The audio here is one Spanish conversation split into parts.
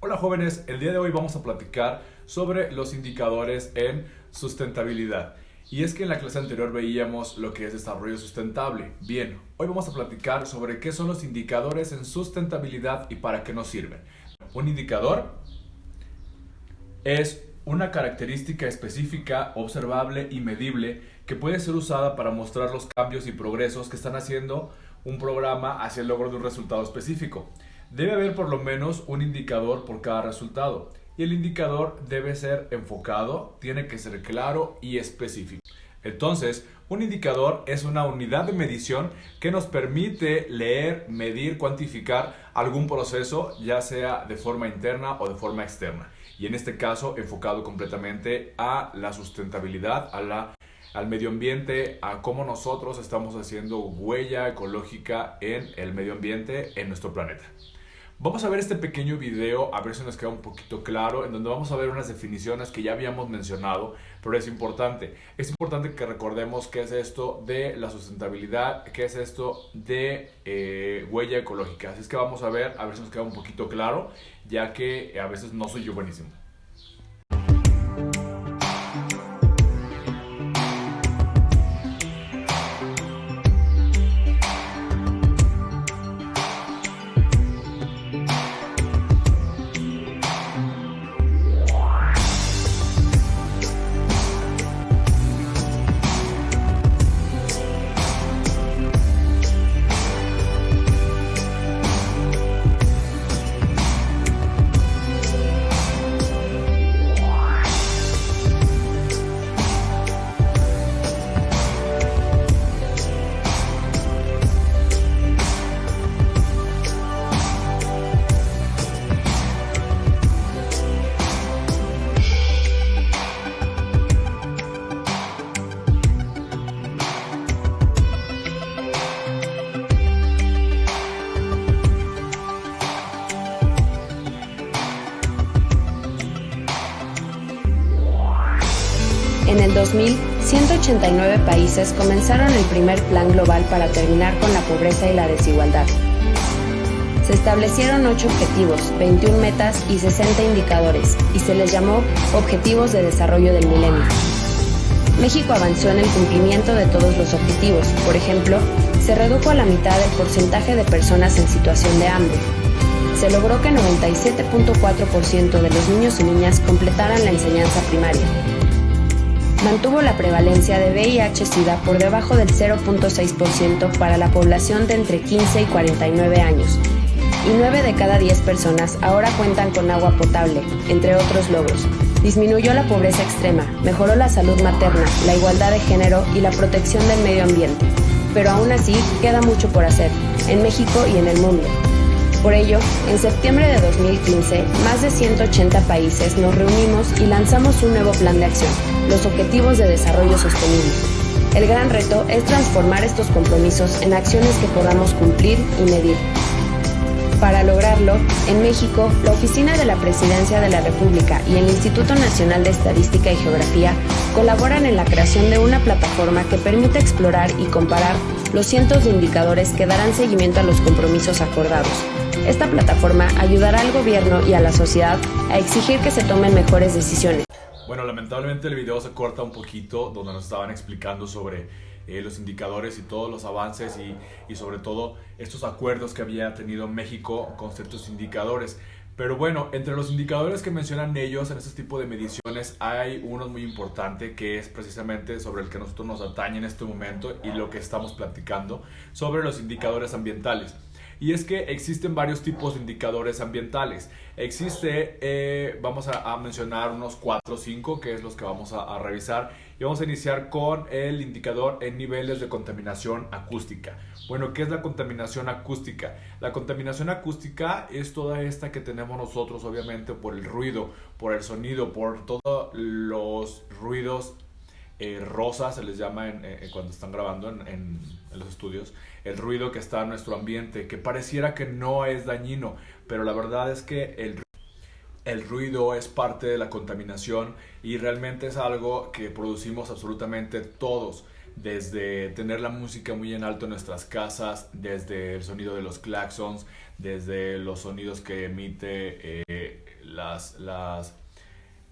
Hola jóvenes, el día de hoy vamos a platicar sobre los indicadores en sustentabilidad. Y es que en la clase anterior veíamos lo que es desarrollo sustentable. Bien, hoy vamos a platicar sobre qué son los indicadores en sustentabilidad y para qué nos sirven. Un indicador es una característica específica, observable y medible que puede ser usada para mostrar los cambios y progresos que están haciendo un programa hacia el logro de un resultado específico. Debe haber por lo menos un indicador por cada resultado y el indicador debe ser enfocado, tiene que ser claro y específico. Entonces, un indicador es una unidad de medición que nos permite leer, medir, cuantificar algún proceso, ya sea de forma interna o de forma externa. Y en este caso, enfocado completamente a la sustentabilidad, al medio ambiente, a cómo nosotros estamos haciendo huella ecológica en el medio ambiente, en nuestro planeta. Vamos a ver este pequeño video, a ver si nos queda un poquito claro, en donde vamos a ver unas definiciones que ya habíamos mencionado, pero es importante. Es importante que recordemos qué es esto de la sustentabilidad, qué es esto de huella ecológica. Así es que vamos a ver si nos queda un poquito claro, ya que a veces no soy yo buenísimo. En el 2000, 189 países comenzaron el primer plan global para terminar con la pobreza y la desigualdad. Se establecieron 8 objetivos, 21 metas y 60 indicadores, y se les llamó Objetivos de Desarrollo del Milenio. México avanzó en el cumplimiento de todos los objetivos. Por ejemplo, se redujo a la mitad el porcentaje de personas en situación de hambre. Se logró que 97.4% de los niños y niñas completaran la enseñanza primaria. Mantuvo la prevalencia de VIH-Sida por debajo del 0.6% para la población de entre 15 y 49 años, y 9 de cada 10 personas ahora cuentan con agua potable, entre otros logros. Disminuyó la pobreza extrema, mejoró la salud materna, la igualdad de género y la protección del medio ambiente. Pero aún así, queda mucho por hacer, en México y en el mundo. Por ello, en septiembre de 2015, más de 180 países nos reunimos y lanzamos un nuevo plan de acción, los Objetivos de Desarrollo Sostenible. El gran reto es transformar estos compromisos en acciones que podamos cumplir y medir. Para lograrlo, en México, la Oficina de la Presidencia de la República y el Instituto Nacional de Estadística y Geografía colaboran en la creación de una plataforma que permite explorar y comparar los cientos de indicadores que darán seguimiento a los compromisos acordados. Esta plataforma ayudará al gobierno y a la sociedad a exigir que se tomen mejores decisiones. Bueno, lamentablemente el video se corta un poquito donde nos estaban explicando sobre los indicadores y todos los avances y sobre todo estos acuerdos que había tenido México con ciertos indicadores. Pero bueno, entre los indicadores que mencionan ellos en este tipo de mediciones hay uno muy importante que es precisamente sobre el que nosotros nos atañe en este momento y lo que estamos platicando sobre los indicadores ambientales. Y es que existen varios tipos de indicadores ambientales. Vamos a mencionar unos 4 o 5, que es los que vamos a revisar. Y vamos a iniciar con el indicador en niveles de contaminación acústica. Bueno, ¿qué es la contaminación acústica? La contaminación acústica es toda esta que tenemos nosotros, obviamente, por el ruido, por el sonido, por todos los ruidos rosa, se les llama cuando están grabando en los estudios, el ruido que está en nuestro ambiente, que pareciera que no es dañino, pero la verdad es que el ruido es parte de la contaminación y realmente es algo que producimos absolutamente todos, desde tener la música muy en alto en nuestras casas, desde el sonido de los claxons, desde los sonidos que emite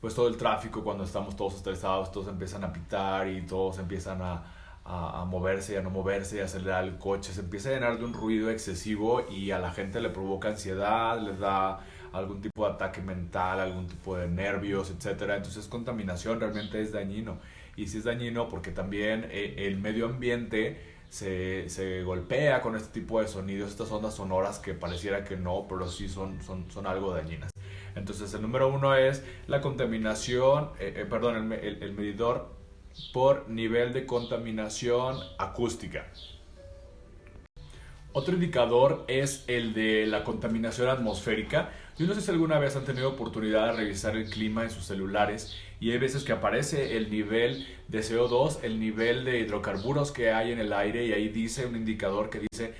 pues todo el tráfico, cuando estamos todos estresados, todos empiezan a pitar y todos empiezan a moverse y a no moverse y a acelerar el coche, se empieza a llenar de un ruido excesivo y a la gente le provoca ansiedad, le da algún tipo de ataque mental, algún tipo de nervios, etcétera. Entonces contaminación realmente es dañino, y sí es dañino porque también el medio ambiente se golpea con este tipo de sonidos, estas ondas sonoras que pareciera que no, pero sí son algo dañinas. Entonces el número uno es la contaminación, el medidor por nivel de contaminación acústica. Otro indicador es el de la contaminación atmosférica. Yo no sé si alguna vez han tenido oportunidad de revisar el clima en sus celulares, y hay veces que aparece el nivel de CO2, el nivel de hidrocarburos que hay en el aire, y ahí dice un indicador que dice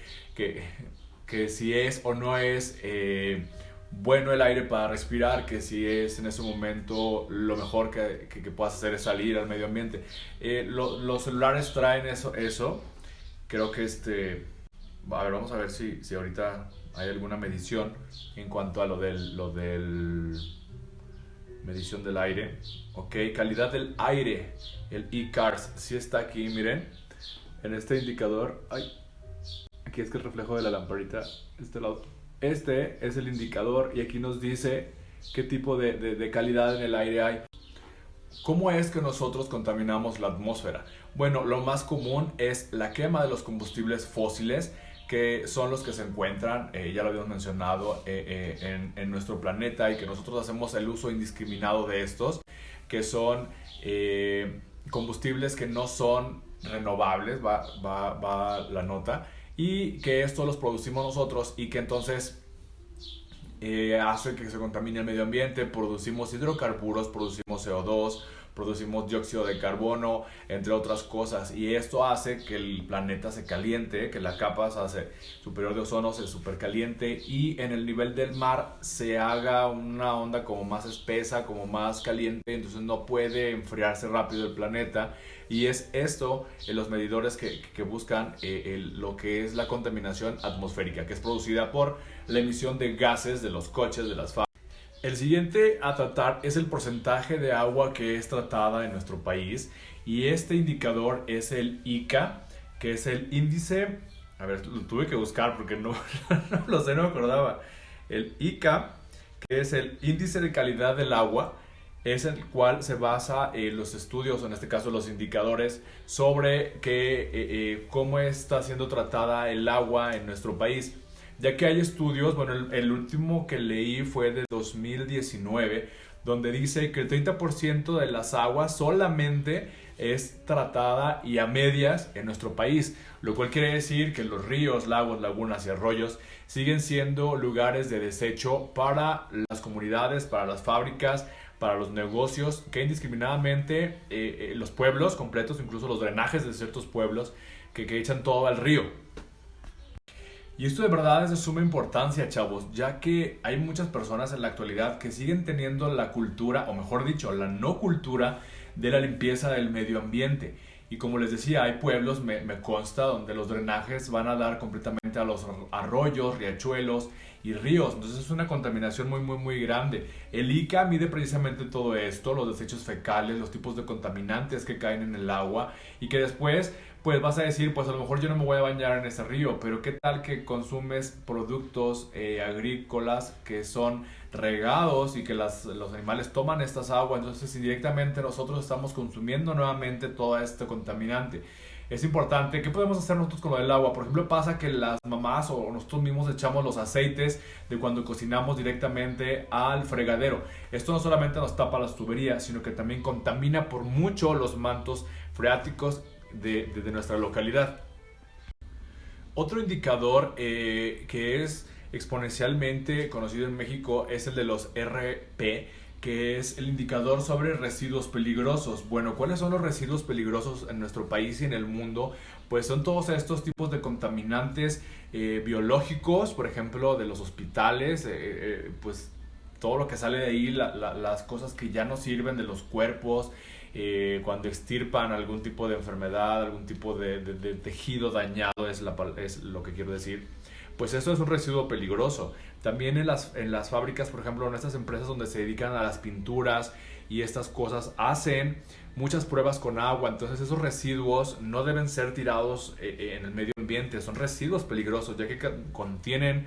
que si es o no es bueno el aire para respirar, que si es en ese momento lo mejor que puedas hacer es salir al medio ambiente. Los celulares traen eso. Creo que a ver, vamos a ver si ahorita hay alguna medición en cuanto a lo del medición del aire. Ok, calidad del aire, el eCars, sí está aquí, miren, en este indicador. Ay, aquí es que el reflejo de la lamparita, este lado. Este es el indicador y aquí nos dice qué tipo de calidad en el aire hay. ¿Cómo es que nosotros contaminamos la atmósfera? Bueno, lo más común es la quema de los combustibles fósiles, que son los que se encuentran, ya lo habíamos mencionado, en nuestro planeta, y que nosotros hacemos el uso indiscriminado de estos, que son combustibles que no son renovables, va la nota, y que estos los producimos nosotros y que entonces hace que se contamine el medio ambiente. Producimos hidrocarburos, producimos CO2, producimos dióxido de carbono, entre otras cosas, y esto hace que el planeta se caliente, que la capa superior de ozono se supercaliente, y en el nivel del mar se haga una onda como más espesa, como más caliente, entonces no puede enfriarse rápido el planeta. Y es esto los medidores que buscan lo que es la contaminación atmosférica, que es producida por la emisión de gases de los coches, de las fábricas. El siguiente a tratar es el porcentaje de agua que es tratada en nuestro país, y este indicador es el ICA, que es el índice, a ver, lo tuve que buscar porque no lo sé, no me acordaba. El ICA, que es el índice de calidad del agua, es el cual se basa los estudios, en este caso los indicadores, sobre cómo está siendo tratada el agua en nuestro país. Ya que hay estudios, bueno, el último que leí fue de 2019, donde dice que el 30% de las aguas solamente es tratada y a medias en nuestro país, lo cual quiere decir que los ríos, lagos, lagunas y arroyos siguen siendo lugares de desecho para las comunidades, para las fábricas, para los negocios, que indiscriminadamente los pueblos completos, incluso los drenajes de ciertos pueblos, que echan todo al río. Y esto de verdad es de suma importancia, chavos, ya que hay muchas personas en la actualidad que siguen teniendo la cultura, o mejor dicho, la no cultura de la limpieza del medio ambiente. Y como les decía, hay pueblos, me consta, donde los drenajes van a dar completamente a los arroyos, riachuelos y ríos. Entonces es una contaminación muy grande. El ICA mide precisamente todo esto, los desechos fecales, los tipos de contaminantes que caen en el agua, y que después pues vas a decir, pues a lo mejor yo no me voy a bañar en ese río, pero qué tal que consumes productos agrícolas que son regados y que los animales toman estas aguas. Entonces indirectamente nosotros estamos consumiendo nuevamente todo este contaminante. Es importante, ¿qué podemos hacer nosotros con lo del agua? Por ejemplo, pasa que las mamás o nosotros mismos echamos los aceites de cuando cocinamos directamente al fregadero. Esto no solamente nos tapa las tuberías, sino que también contamina por mucho los mantos freáticos de nuestra localidad. Otro indicador que es exponencialmente conocido en México es el de los RP, que es el indicador sobre residuos peligrosos. Bueno, ¿cuáles son los residuos peligrosos en nuestro país y en el mundo? Pues son todos estos tipos de contaminantes biológicos, por ejemplo, de los hospitales, pues todo lo que sale de ahí, las cosas que ya no sirven de los cuerpos, cuando extirpan algún tipo de enfermedad, algún tipo de tejido dañado, es lo que quiero decir. pues eso es un residuo peligroso. También en las fábricas, por ejemplo, en estas empresas donde se dedican a las pinturas y estas cosas, hacen muchas pruebas con agua. Entonces esos residuos no deben ser tirados en el medio ambiente. Son residuos peligrosos, ya que contienen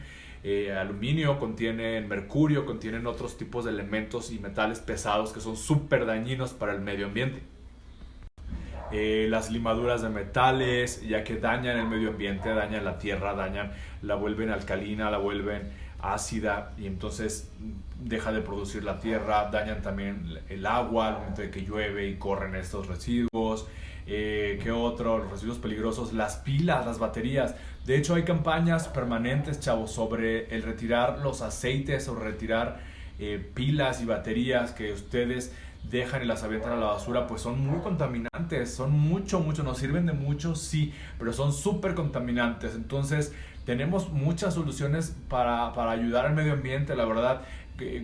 aluminio, contienen mercurio, contienen otros tipos de elementos y metales pesados que son súper dañinos para el medio ambiente. Las limaduras de metales, ya que dañan el medio ambiente, dañan la tierra, la vuelven alcalina, la vuelven ácida, y entonces deja de producir la tierra, dañan también el agua al momento de que llueve y corren estos residuos. ¿Qué otro? Los residuos peligrosos, las pilas, las baterías. De hecho hay campañas permanentes, chavos, sobre el retirar los aceites o retirar pilas y baterías que ustedes dejan y las avientan a la basura. Pues son muy contaminantes, son mucho, nos sirven de mucho, sí, pero son súper contaminantes. Entonces tenemos muchas soluciones para ayudar al medio ambiente, la verdad.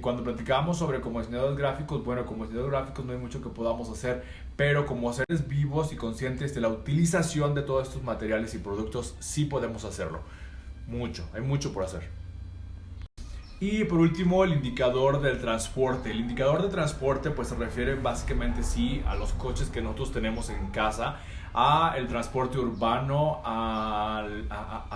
Cuando platicábamos sobre como diseñadores gráficos, bueno, como diseñadores gráficos no hay mucho que podamos hacer, pero como seres vivos y conscientes de la utilización de todos estos materiales y productos, sí podemos hacerlo. Hay mucho por hacer. Y por último, el indicador del transporte. El indicador de transporte pues se refiere básicamente sí a los coches que nosotros tenemos en casa, a el transporte urbano, a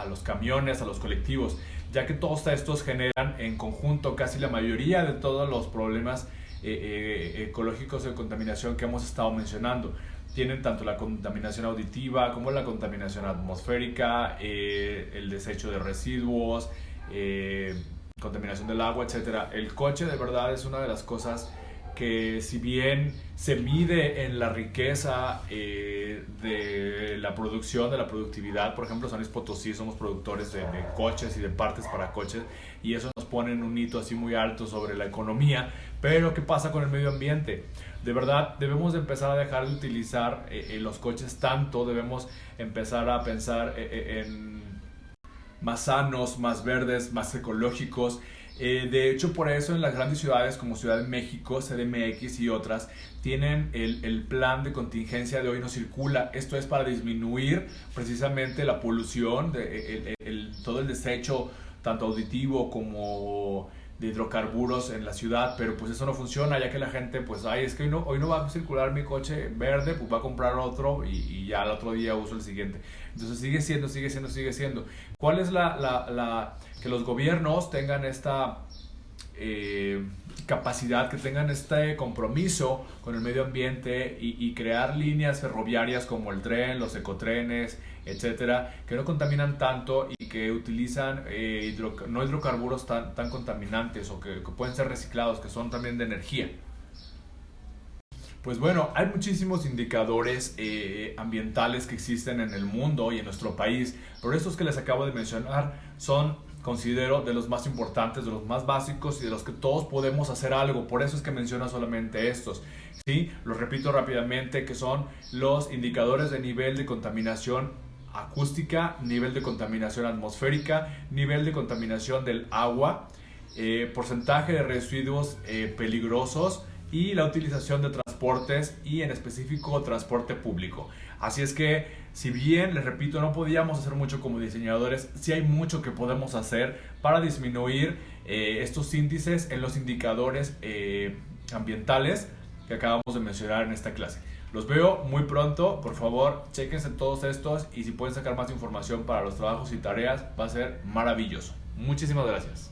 los camiones, a los colectivos, ya que todos estos generan en conjunto casi la mayoría de todos los problemas ecológicos de contaminación que hemos estado mencionando. Tienen tanto la contaminación auditiva como la contaminación atmosférica, el desecho de residuos, contaminación del agua, etc. El coche de verdad es una de las cosas que, si bien se mide en la riqueza de la producción, de la productividad, por ejemplo, San Luis Potosí somos productores de coches y de partes para coches, y eso nos pone en un hito así muy alto sobre la economía. Pero ¿qué pasa con el medio ambiente? De verdad debemos de empezar a dejar de utilizar los coches tanto, debemos empezar a pensar en más sanos, más verdes, más ecológicos. De hecho, por eso en las grandes ciudades como Ciudad de México, CDMX y otras, tienen el plan de contingencia de Hoy No Circula. Esto es para disminuir precisamente la polución, todo el desecho, tanto auditivo como de hidrocarburos en la ciudad. Pero pues eso no funciona, ya que la gente pues, es que hoy no va a circular mi coche verde, pues va a comprar otro y ya al otro día uso el siguiente. Entonces sigue siendo. ¿Cuál es que los gobiernos tengan esta capacidad, que tengan este compromiso con el medio ambiente y crear líneas ferroviarias como el tren, los ecotrenes, etcétera, que no contaminan tanto y que utilizan no hidrocarburos tan contaminantes, o que pueden ser reciclados, que son también de energía? Pues bueno, hay muchísimos indicadores ambientales que existen en el mundo y en nuestro país, pero estos que les acabo de mencionar son, considero, de los más importantes, de los más básicos y de los que todos podemos hacer algo. Por eso es que menciono solamente estos, ¿sí? Los repito rápidamente, que son los indicadores de nivel de contaminación acústica, nivel de contaminación atmosférica, nivel de contaminación del agua, porcentaje de residuos peligrosos y la utilización de transportes, y en específico transporte público. Así es que, si bien, les repito, no podíamos hacer mucho como diseñadores, sí hay mucho que podemos hacer para disminuir estos índices en los indicadores ambientales que acabamos de mencionar en esta clase. Los veo muy pronto. Por favor, chéquense todos estos, y si pueden sacar más información para los trabajos y tareas, va a ser maravilloso. Muchísimas gracias.